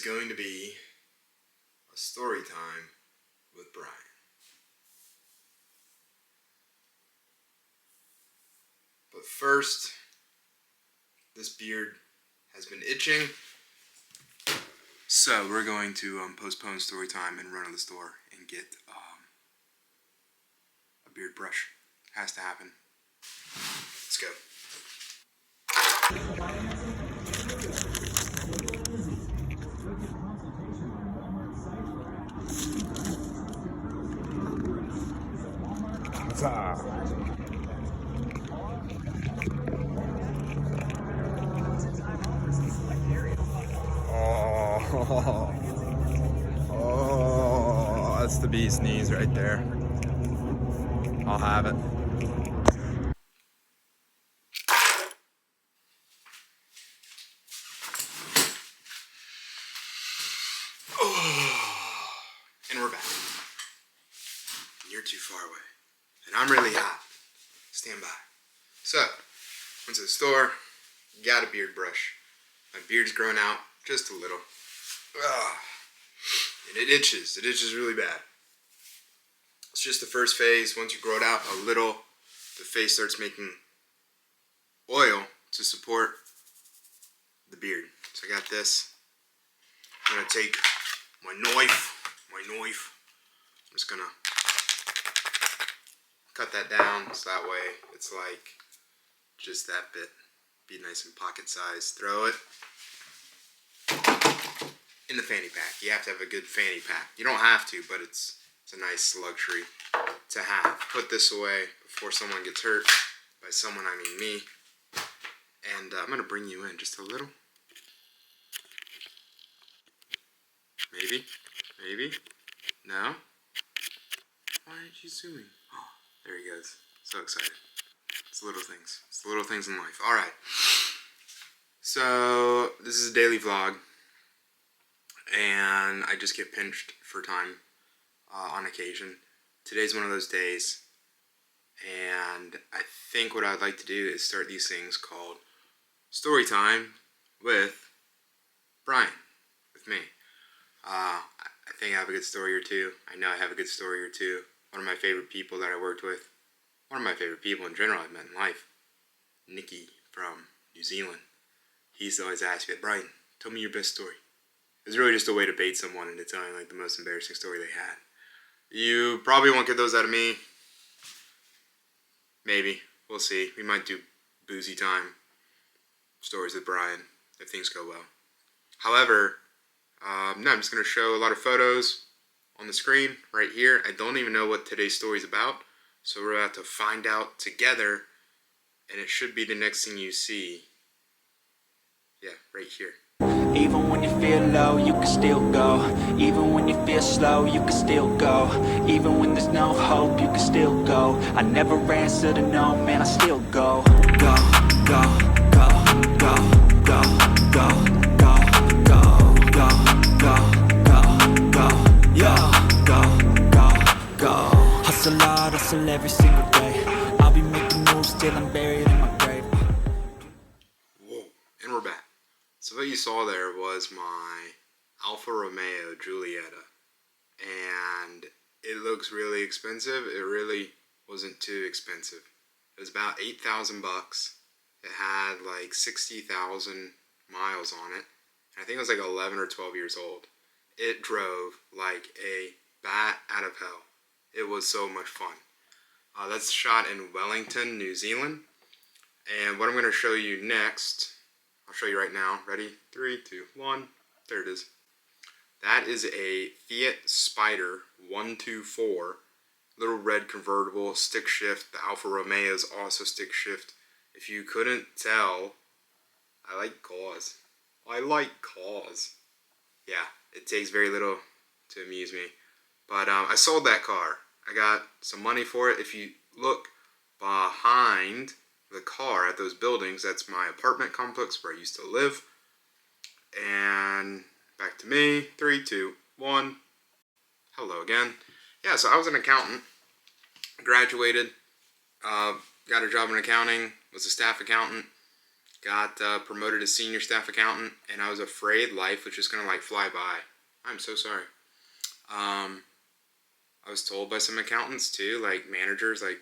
is going to be a story time with Brian. But first, this beard has been itching, so we're going to postpone story time and run to the store and get a beard brush. Has to happen. Let's go. Oh, that's the bee's knees right there. I'll have it. Oh, and we're back. You're too far away. And I'm really hot. Stand by. So, went to the store, got a beard brush. My beard's grown out just a little. And it itches. It itches really bad. It's just the first phase. Once you grow it out a little, the face starts making oil to support the beard. So I got this. I'm going to take my knife. I'm just going to cut that down so that way it's like just that bit. Be nice and pocket size. Throw it in the fanny pack. You have to have a good fanny pack. You don't have to, but it's a nice luxury to have. Put this away before someone gets hurt. By someone, I mean me. And I'm going to bring you in just a little. Maybe? No? Why aren't you zooming? Oh, there he goes. So excited. It's the little things. It's the little things in life. Alright. So, this is a daily vlog. And I just get pinched for time on occasion. Today's one of those days. And I think what I'd like to do is start these things called story time with Brian. With me. I think I have a good story or two. I know I have a good story or two. One of my favorite people that I worked with. One of my favorite people in general I've met in life. Nicky from New Zealand. He used to always ask me, Brian, tell me your best story. It was really just a way to bait someone into telling like the most embarrassing story they had. You probably won't get those out of me. Maybe. We'll see. We might do boozy time stories with Brian if things go well. However, no, I'm just going to show a lot of photos on the screen right here. I don't even know what today's story is about. So we're about to find out together. And it should be the next thing you see. Yeah, right here. Even when you feel low, you can still go. Even when you feel slow, you can still go. Even when there's no hope, you can still go. I never answer to no, man, I still go. Go, go, go, go, go, go, go, go, go, go, go, go, go. Hustle hard, hustle every single day. I'll be making moves till I'm buried in my grave. Whoa, and we're back. So what you saw there was my Alfa Romeo Giulietta, and it looks really expensive. It really wasn't too expensive. It was about $8,000 bucks. It had like 60,000 miles on it. And I think it was like 11 or 12 years old. It drove like a bat out of hell. It was so much fun. That's shot in Wellington, New Zealand. And what I'm going to show you next, I'll show you right now. Ready? 3, 2, 1. There it is. That is a Fiat Spider 124. Little red convertible, stick shift. The Alfa Romeo is also stick shift. If you couldn't tell, I like cars. Yeah, it takes very little to amuse me. But I sold that car. I got some money for it. If you look behind the car at those buildings, that's my apartment complex where I used to live. And back to me. 3, 2, 1. Hello again. Yeah, so I was an accountant. Graduated. Got a job in accounting. Was a staff accountant. got promoted to senior staff accountant, and I was afraid life was just gonna like fly by. I'm so sorry. I was told by some accountants too, like managers, like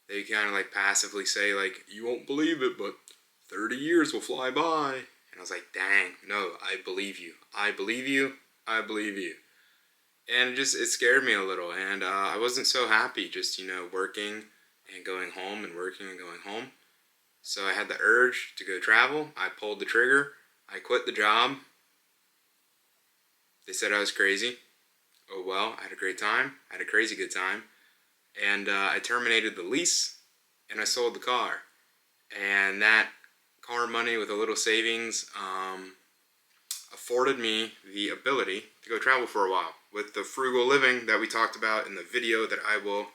they kind of like passively say like, you won't believe it, but 30 years will fly by. And I was like, dang, no, I believe you. I believe you. I believe you. And it scared me a little, and I wasn't so happy just, working and going home and working and going home. So I had the urge to go travel. I pulled the trigger. I quit the job. They said I was crazy. Oh well, I had a great time. I had a crazy good time. And I terminated the lease, and I sold the car. And that car money with a little savings afforded me the ability to go travel for a while with the frugal living that we talked about in the video that I will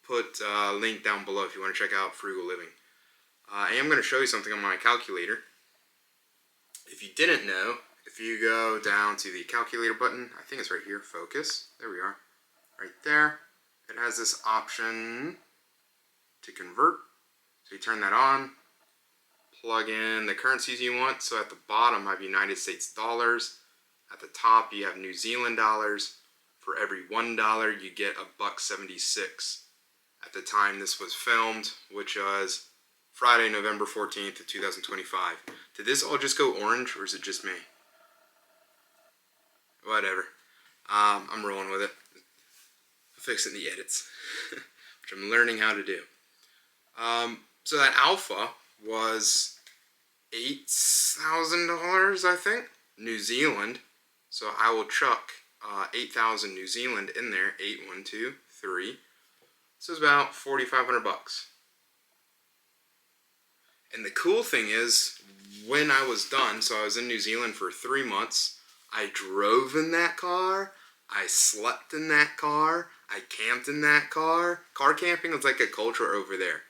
put a link down below if you want to check out frugal living. I am going to show you something on my calculator. If you didn't know, if you go down to the calculator button, I think it's right here, focus, there we are, right there, it has this option to convert. So you turn that on, plug in the currencies you want. So at the bottom I have United States dollars, at the top you have New Zealand dollars. For every $1 you get $1.76. At the time this was filmed, which was Friday, November 14th of 2025. Did this all just go orange, or is it just me? Whatever. I'm rolling with it. I'll fix it in the edits, which I'm learning how to do. So that Alpha was $8,000, I think, New Zealand. So I will chuck 8,000 New Zealand in there. 8, 1, 2, 3. So it's about 4,500 bucks. And the cool thing is, when I was done, so I was in New Zealand for 3 months, I drove in that car, I slept in that car, I camped in that car. Car camping was like a culture over there.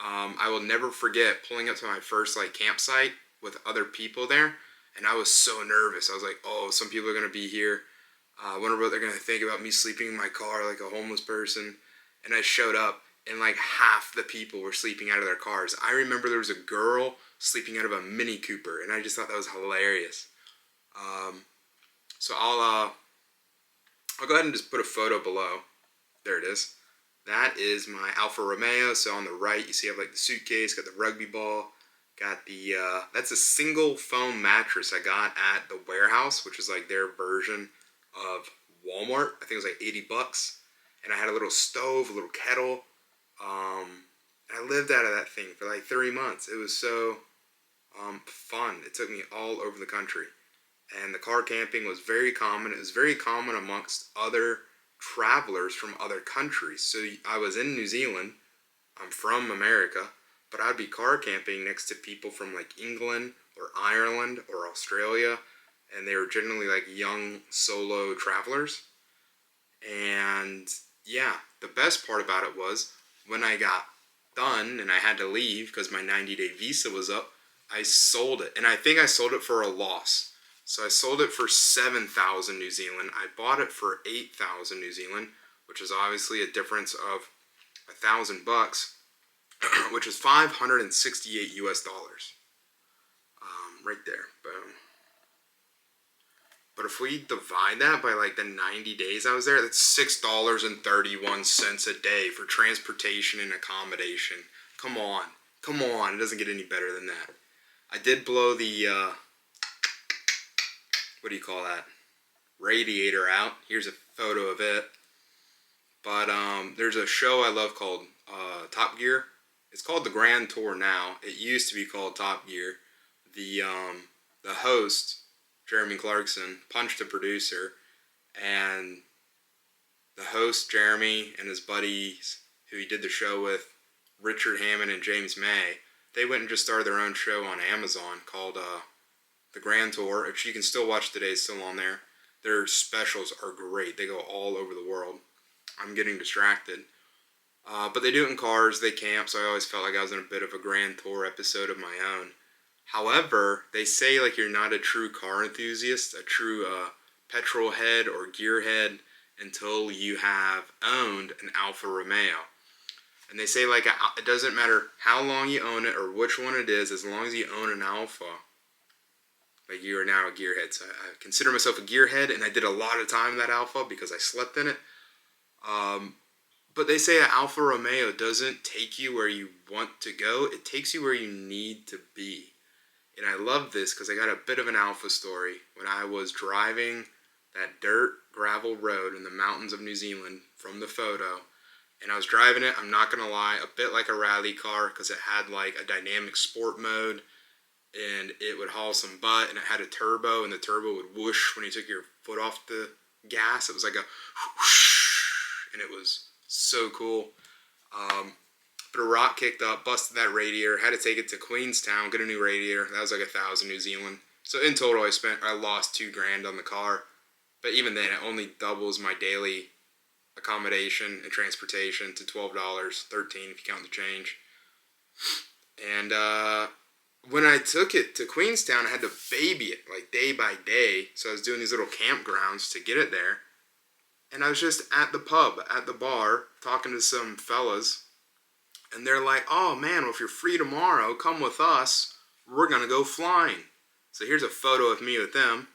I will never forget pulling up to my first campsite with other people there, and I was so nervous. I was like, oh, some people are going to be here. I wonder what they're going to think about me sleeping in my car like a homeless person. And I showed up, and half the people were sleeping out of their cars. I remember there was a girl sleeping out of a Mini Cooper, and I just thought that was hilarious. So I'll go ahead and just put a photo below. There it is. That is my Alfa Romeo. So on the right, you see I have the suitcase, got the rugby ball, got the, that's a single foam mattress I got at the warehouse, which is their version of Walmart. I think it was $80. And I had a little stove, a little kettle. And I lived out of that thing for 3 months. It was so fun. It took me all over the country. And the car camping was very common. It was very common amongst other travelers from other countries. So I was in New Zealand. I'm from America. But I'd be car camping next to people from England or Ireland or Australia. And they were generally young solo travelers. And yeah, the best part about it was when I got done and I had to leave because my 90-day visa was up, I sold it. And I think I sold it for a loss. So I sold it for 7,000 New Zealand. I bought it for 8,000 New Zealand, which is obviously a difference of $1,000, which is 568 US dollars. Right there, boom. But if we divide that by the 90 days I was there, that's $6.31 a day for transportation and accommodation. Come on, it doesn't get any better than that. I did blow the, what do you call that? Radiator out. Here's a photo of it. But there's a show I love called Top Gear. It's called The Grand Tour now. It used to be called Top Gear. The host, Jeremy Clarkson, punched the producer, and the host, Jeremy, and his buddies who he did the show with, Richard Hammond and James May, they went and just started their own show on Amazon called The Grand Tour, which you can still watch today. It's still on there. Their specials are great. They go all over the world. I'm getting distracted. But they do it in cars, they camp, so I always felt like I was in a bit of a Grand Tour episode of my own. However, they say you're not a true car enthusiast, a true petrol head or gearhead until you have owned an Alfa Romeo. And they say like it doesn't matter how long you own it or which one it is, as long as you own an Alfa, like you are now a gearhead. So I consider myself a gearhead, and I did a lot of time in that Alfa because I slept in it. But they say an Alfa Romeo doesn't take you where you want to go. It takes you where you need to be. And I love this because I got a bit of an Alfa story. When I was driving that dirt gravel road in the mountains of New Zealand from the photo, and I was driving it, I'm not going to lie, a bit like a rally car because it had like a dynamic sport mode, and it would haul some butt, and it had a turbo, and the turbo would whoosh when you took your foot off the gas. It was like a whoosh, and it was so cool. But a rock kicked up, busted that radiator, had to take it to Queenstown, get a new radiator. That was like $1,000 New Zealand. So in total, I lost $2,000 on the car. But even then, it only doubles my daily accommodation and transportation to $12, $13 if you count the change. And when I took it to Queenstown, I had to baby it like day by day. So I was doing these little campgrounds to get it there. And I was just at the pub, at the bar, talking to some fellas. And they're like, oh man, well, if you're free tomorrow, come with us. We're going to go flying. So here's a photo of me with them.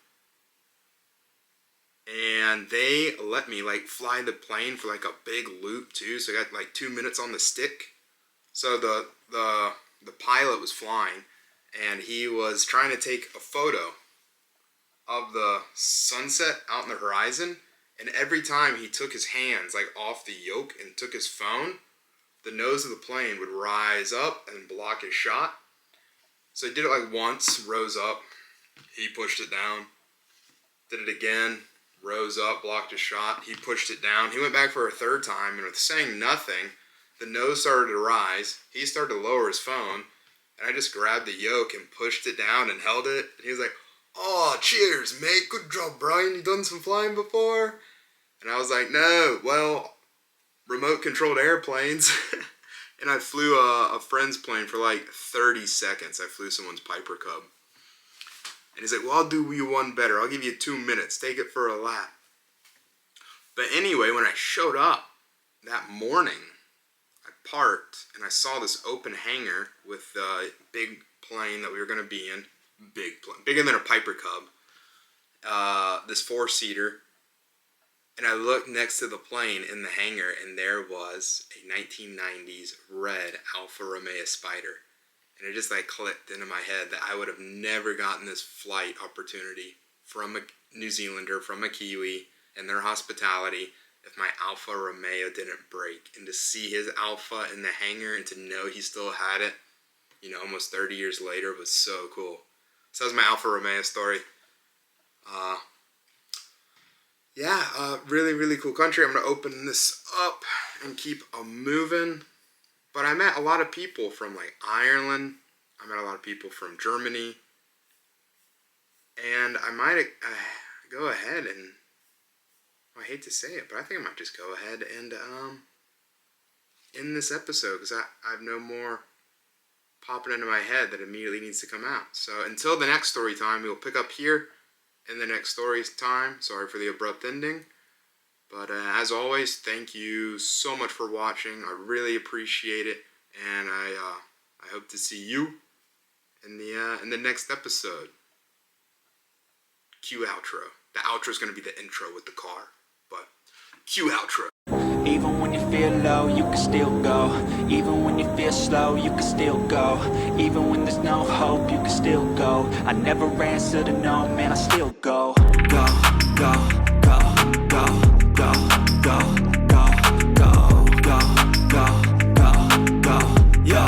And they let me like fly the plane for like a big loop too. So I got like 2 minutes on the stick. So the pilot was flying, and he was trying to take a photo of the sunset out in the horizon. And every time he took his hands like off the yoke and took his phone, the nose of the plane would rise up and block his shot. So he did it like once, rose up, he pushed it down, did it again, rose up, blocked his shot, he pushed it down. He went back for a third time, and with saying nothing, the nose started to rise, he started to lower his phone, and I just grabbed the yoke and pushed it down and held it, and he was like, oh, cheers, mate, good job, Brian, you done some flying before? And I was like, no, well, remote controlled airplanes. And I flew a friend's plane for like 30 seconds. I flew someone's Piper Cub. And he's like, well, I'll do you one better. I'll give you 2 minutes. Take it for a lap. But anyway, when I showed up that morning, I parked and I saw this open hangar with the big plane that we were going to be in. Big plane. Bigger than a Piper Cub. This 4-seater. And I looked next to the plane in the hangar, and there was a 1990s red Alfa Romeo Spider. And it just like clicked into my head that I would have never gotten this flight opportunity from a New Zealander, from a Kiwi, and their hospitality if my Alfa Romeo didn't break. And to see his Alfa in the hangar and to know he still had it, you know, almost 30 years later was so cool. So that was my Alfa Romeo story. Really, really cool country. I'm going to open this up and keep moving. But I met a lot of people from like Ireland. I met a lot of people from Germany. And I might go ahead and, I hate to say it, but I think I might just go ahead and end this episode because I have no more popping into my head that immediately needs to come out. So until the next story time, we'll pick up here in the next story time. Sorry for the abrupt ending. But as always, thank you so much for watching. I really appreciate it. And I hope to see you in the next episode. Cue outro. The outro is going to be the intro with the car. But cue outro. Even when you feel low, you can still go. Even when you feel slow, you can still go. Even when there's no hope, you can still go. I never answer to no, man, I still go. Go, go, go, go, go, go, go, go, go, go, go, go, yo,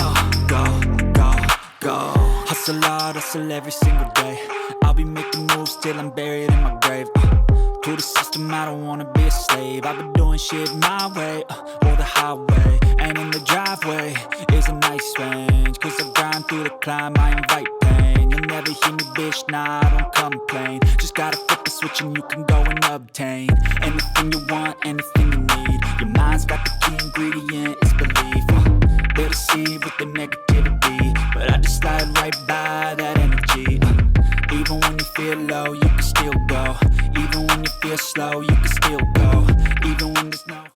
go. Hustle hard, hustle every single day. I'll be making moves till I'm buried in my grave. To the system, I don't wanna be a slave. I've been doing shit my way, or the highway. And in the driveway is a nice range. Cause I grind through the climb, I invite pain. You'll never hear me, bitch, nah, I don't complain. Just gotta flip the switch and you can go and obtain anything you want, anything you need. Your mind's got the key ingredient, it's belief. They'll deceive with the negativity, but I just slide right by that energy. Even when you feel low, you can still go. Even when you feel slow, you can still go. Even when there's no